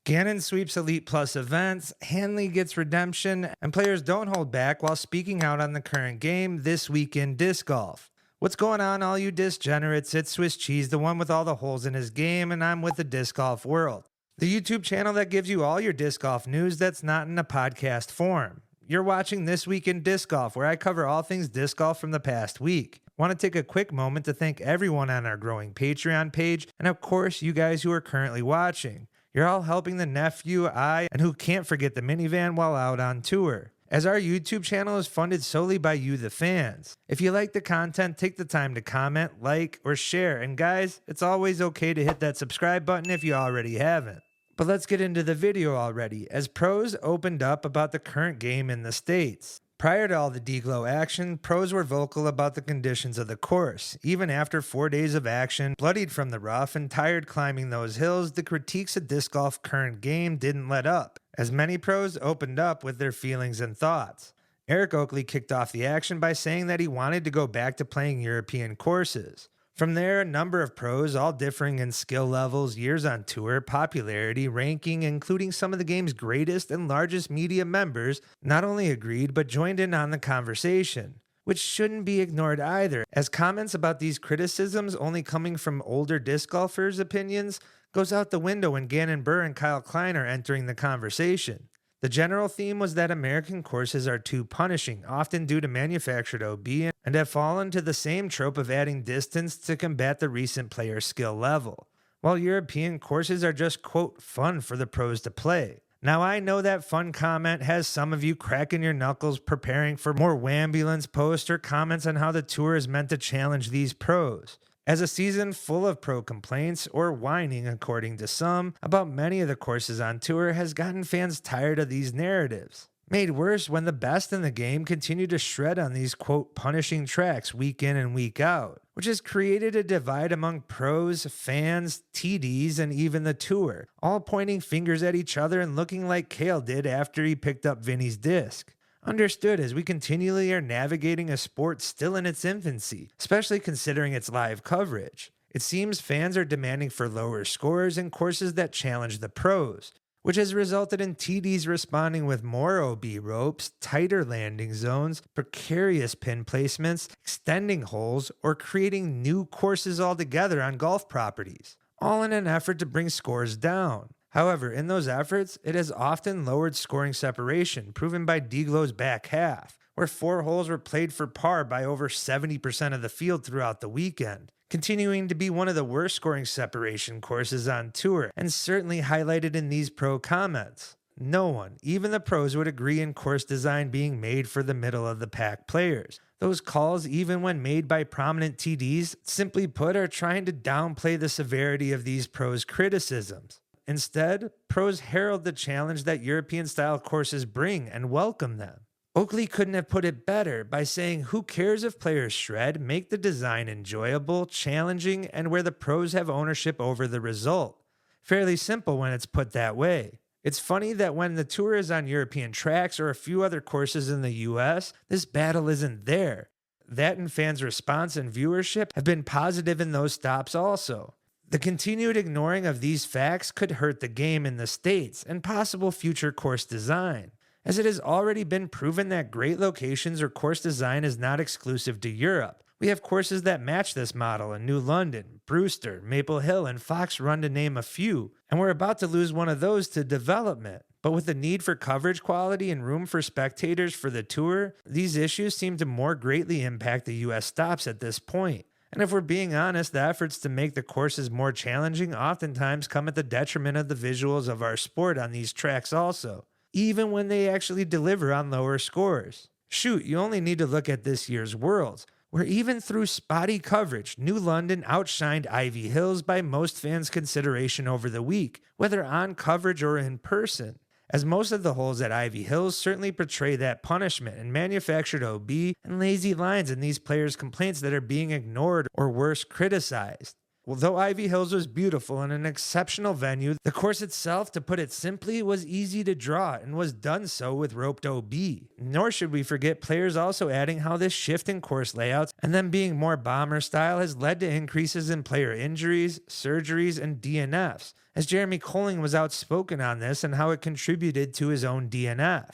Gannon sweeps Elite Plus events, Hanley gets redemption, and players don't hold back while speaking out on the current game this week in disc golf. What's going on, all you disc generates? It's Swiss Cheese, the one with all the holes in his game, and I'm with the Disc Golf World, the YouTube channel that gives you all your disc golf news that's not in a podcast form. You're watching This Week in Disc Golf, where I cover all things disc golf from the past week. Want to take a quick moment to thank everyone on our growing Patreon page, and of course, you guys who are currently watching. You're all helping the nephew, and who can't forget the minivan while out on tour, as our YouTube channel is funded solely by you, the fans. If you like the content, take the time to comment, like, or share. And guys, it's always okay to hit that subscribe button if you already haven't. But let's get into the video already, as pros opened up about the current game in the States. Prior to all the DGLO action, pros were vocal about the conditions of the course. Even after 4 days of action, bloodied from the rough and tired climbing those hills, the critiques of disc golf current game didn't let up, as many pros opened up with their feelings and thoughts. Eric Oakley kicked off the action by saying that he wanted to go back to playing European courses. From there, a number of pros, all differing in skill levels, years on tour, popularity, ranking, including some of the game's greatest and largest media members, not only agreed but joined in on the conversation, which shouldn't be ignored either, as comments about these criticisms only coming from older disc golfers' opinions goes out the window when Gannon Buhr and Kyle Klein are entering the conversation. The general theme was that American courses are too punishing, often due to manufactured OB, and have fallen to the same trope of adding distance to combat the recent player skill level, while European courses are just, quote, fun for the pros to play. Now, I know that fun comment has some of you cracking your knuckles preparing for more Wambulance posts or comments on how the tour is meant to challenge these pros, as a season full of pro complaints, or whining according to some, about many of the courses on tour has gotten fans tired of these narratives. Made worse when the best in the game continue to shred on these, quote, punishing tracks week in and week out, which has created a divide among pros, fans, TDs, and even the tour, all pointing fingers at each other and looking like Kale did after he picked up Vinny's disc. Understood, as we continually are navigating a sport still in its infancy, especially considering its live coverage. It seems fans are demanding for lower scores and courses that challenge the pros, which has resulted in TDs responding with more OB ropes, tighter landing zones, precarious pin placements, extending holes, or creating new courses altogether on golf properties, all in an effort to bring scores down. However, in those efforts, it has often lowered scoring separation, proven by DGLO's back half, where 4 holes were played for par by over 70% of the field throughout the weekend, continuing to be one of the worst scoring separation courses on tour, and certainly highlighted in these pro comments. No one, even the pros, would agree in course design being made for the middle of the pack players. Those calls, even when made by prominent TDs, simply put, are trying to downplay the severity of these pros' criticisms. Instead, pros herald the challenge that European-style courses bring and welcome them. Oakley couldn't have put it better by saying, who cares if players shred, make the design enjoyable, challenging, and where the pros have ownership over the result. Fairly simple when it's put that way. It's funny that when the tour is on European tracks or a few other courses in the US, this battle isn't there. That and fans' response and viewership have been positive in those stops also. The continued ignoring of these facts could hurt the game in the States and possible future course design, as it has already been proven that great locations or course design is not exclusive to Europe. We have courses that match this model in New London, Brewster, Maple Hill, and Fox Run, to name a few, and we're about to lose one of those to development. But with the need for coverage quality and room for spectators for the tour, these issues seem to more greatly impact the US stops at this point. And if we're being honest, the efforts to make the courses more challenging oftentimes come at the detriment of the visuals of our sport on these tracks also, even when they actually deliver on lower scores. Shoot, you only need to look at this year's Worlds, where even through spotty coverage, New London outshined Ivy Hills by most fans' consideration over the week, whether on coverage or in person, as most of the holes at Ivy Hills certainly portray that punishment and manufactured OB and lazy lines in these players' complaints that are being ignored or worse, criticized. Although Ivy Hills was beautiful and an exceptional venue, the course itself, to put it simply, was easy to draw and was done so with roped OB. Nor should we forget players also adding how this shift in course layouts and them being more bomber style has led to increases in player injuries, surgeries, and DNFs, as Jeremy Colling was outspoken on this and how it contributed to his own DNF.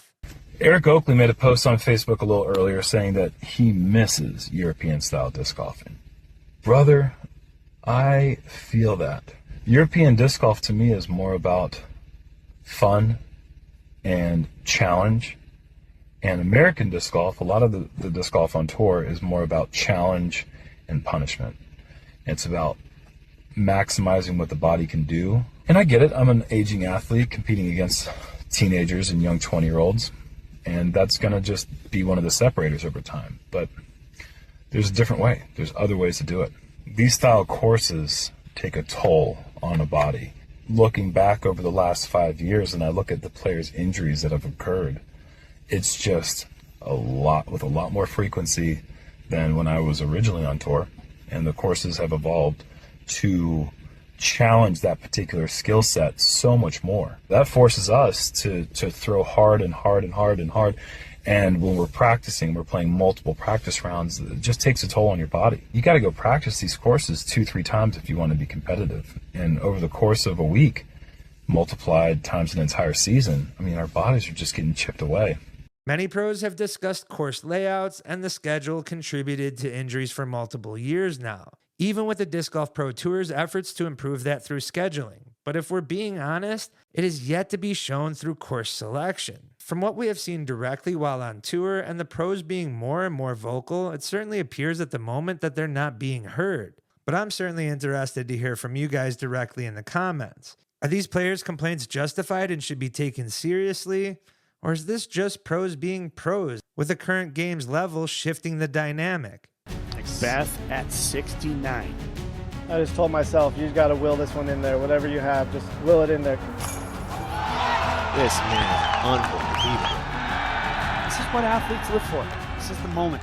Eric Oakley made a post on Facebook a little earlier saying that he misses European-style disc golfing. Brother, I feel that. European disc golf to me is more about fun and challenge. And American disc golf, a lot of the disc golf on tour is more about challenge and punishment. It's about maximizing what the body can do. And I get it. I'm an aging athlete competing against teenagers and young 20-year-olds. And that's going to just be one of the separators over time. But there's a different way. There's other ways to do it. These style courses take a toll on a body. Looking back over the last 5 years and I look at the players' injuries that have occurred, it's just a lot more frequency than when I was originally on tour. And the courses have evolved to challenge that particular skill set so much more. That forces us to throw hard and hard and hard and hard. And when we're practicing, we're playing multiple practice rounds. It just takes a toll on your body. You got to go practice these courses 2-3 times if you want to be competitive. And over the course of a week, multiplied times an entire season, I mean, our bodies are just getting chipped away. Many pros have discussed course layouts, and the schedule contributed to injuries for multiple years now, even with the Disc Golf Pro Tour's efforts to improve that through scheduling. But if we're being honest, it is yet to be shown through course selection. From what we have seen directly while on tour and the pros being more and more vocal, it certainly appears at the moment that they're not being heard. But I'm certainly interested to hear from you guys directly in the comments. Are these players' complaints justified and should be taken seriously? Or is this just pros being pros, with the current game's level shifting the dynamic? Beth at 69. I just told myself, you got to will this one in there. Whatever you have, just will it in there. This man is unbelievable. This is what athletes live for. This is the moment.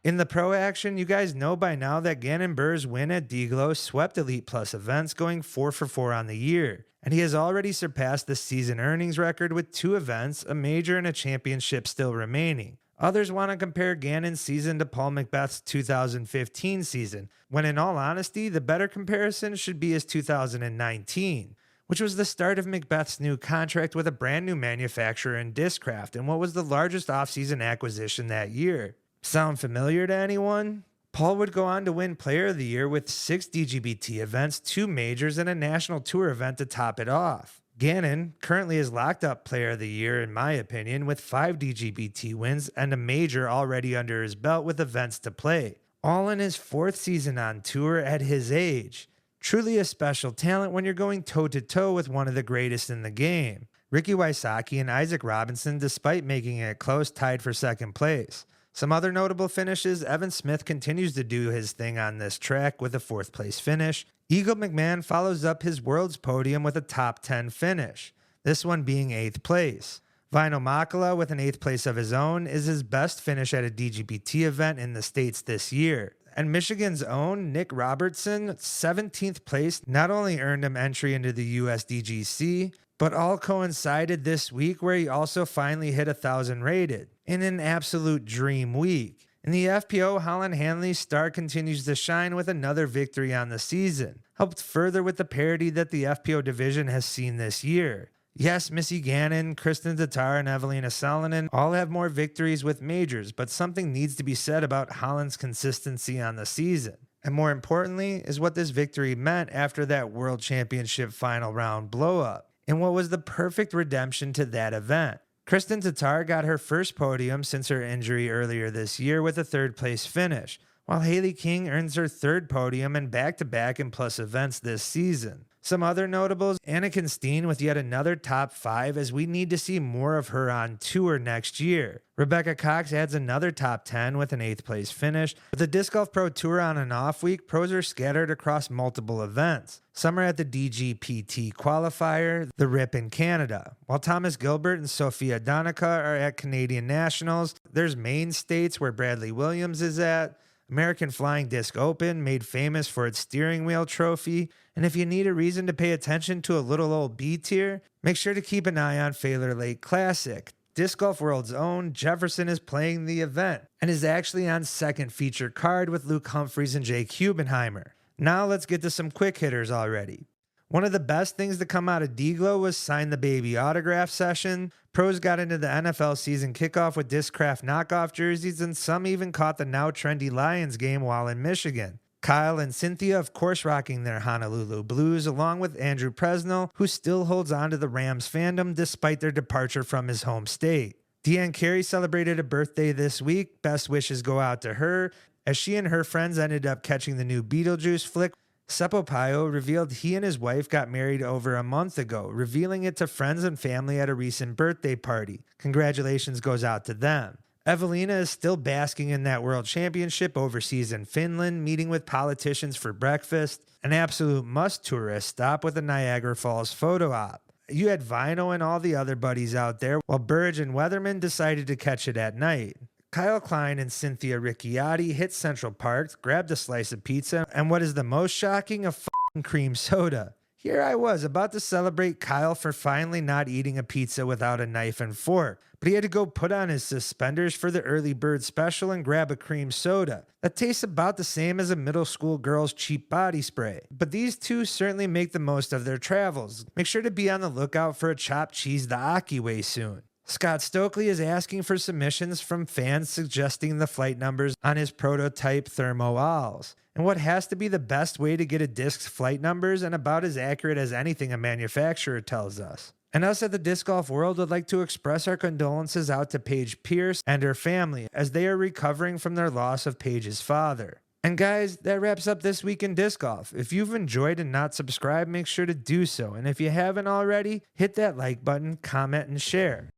In the pro action, you guys know by now that Gannon Buhr's win at DGLO swept Elite Plus events, going 4 for 4 on the year. And he has already surpassed the season earnings record with 2 events, a major and a championship still remaining. Others want to compare Gannon's season to Paul McBeth's 2015 season, when in all honesty, the better comparison should be his 2019, which was the start of McBeth's new contract with a brand new manufacturer in Discraft and what was the largest offseason acquisition that year. Sound familiar to anyone? Paul would go on to win Player of the Year with 6 DGBT events, 2 majors, and a national tour event to top it off. Gannon currently is locked up Player of the Year, in my opinion, with 5 DGBT wins and a major already under his belt with events to play. All in his 4th season on tour at his age. Truly a special talent when you're going toe-to-toe with one of the greatest in the game. Ricky Wysocki and Isaac Robinson, despite making it close, tied for 2nd place. Some other notable finishes, Evan Smith continues to do his thing on this track with a 4th place finish. Eagle McMahon follows up his world's podium with a top 10 finish, this one being 8th place. Vino Makala, with an 8th place of his own, is his best finish at a DGPT event in the States this year. And Michigan's own Nick Robertson, 17th place, not only earned him entry into the USDGC, but all coincided this week where he also finally hit 1,000 rated, in an absolute dream week. In the FPO, Holland Hanley's star continues to shine with another victory on the season, helped further with the parity that the FPO division has seen this year. Yes, Missy Gannon, Kristen Tatar, and Evelina Salonen all have more victories with majors, but something needs to be said about Holland's consistency on the season. And more importantly, is what this victory meant after that World Championship final round blow-up, and what was the perfect redemption to that event. Kristen Tatar got her first podium since her injury earlier this year with a 3rd place finish, while Haley King earns her 3rd podium and back-to-back in plus events this season. Some other notables, Anniken Steen with yet another top 5, as we need to see more of her on tour next year. Rebecca Cox adds another top 10 with an 8th place finish. With the Disc Golf Pro Tour on an off week, pros are scattered across multiple events. Some are at the DGPT qualifier, the RIP in Canada, while Thomas Gilbert and Sophia Donica are at Canadian Nationals. There's Maine states where Bradley Williams is at, American Flying Disc Open, made famous for its steering wheel trophy. And if you need a reason to pay attention to a little old B tier, make sure to keep an eye on Failure Lake Classic. Disc Golf World's own Jefferson is playing the event and is actually on second feature card with Luke Humphreys and Jake Hubenheimer. Now let's get to some quick hitters already. One of the best things to come out of DGLO was Sign the Baby autograph session. Pros got into the NFL season kickoff with Discraft knockoff jerseys, and some even caught the now trendy Lions game while in Michigan. Kyle and Cynthia, of course, rocking their Honolulu Blues, along with Andrew Presnell, who still holds on to the Rams fandom despite their departure from his home state. Deanne Carey celebrated a birthday this week. Best wishes go out to her, as she and her friends ended up catching the new Beetlejuice flick. Seppo Paio revealed he and his wife got married over a month ago, revealing it to friends and family at a recent birthday party. Congratulations goes out to them. Evelina is still basking in that world championship overseas in Finland, meeting with politicians for breakfast, an absolute must tourist stop with a Niagara Falls photo op. You had Vino and all the other buddies out there, while Burge and Weatherman decided to catch it at night. Kyle Klein and Cynthia Ricciotti hit Central Park, grabbed a slice of pizza, and what is the most shocking, a f***ing cream soda. Here I was, about to celebrate Kyle for finally not eating a pizza without a knife and fork, but he had to go put on his suspenders for the early bird special and grab a cream soda. That tastes about the same as a middle school girl's cheap body spray. But these two certainly make the most of their travels. Make sure to be on the lookout for a chopped cheese the Aki way soon. Scott Stokely is asking for submissions from fans suggesting the flight numbers on his prototype Thermo Owls, and what has to be the best way to get a disc's flight numbers and about as accurate as anything a manufacturer tells us. And us at the Disc Golf World would like to express our condolences out to Paige Pierce and her family as they are recovering from their loss of Paige's father. And guys, that wraps up this week in disc golf. If you've enjoyed and not subscribed, make sure to do so. And if you haven't already, hit that like button, comment, and share.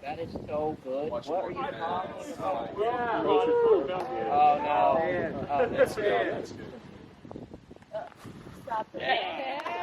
That is so good. What are you talking about? Yeah. Oh, no. Oh, that's good. Stop it. Yeah.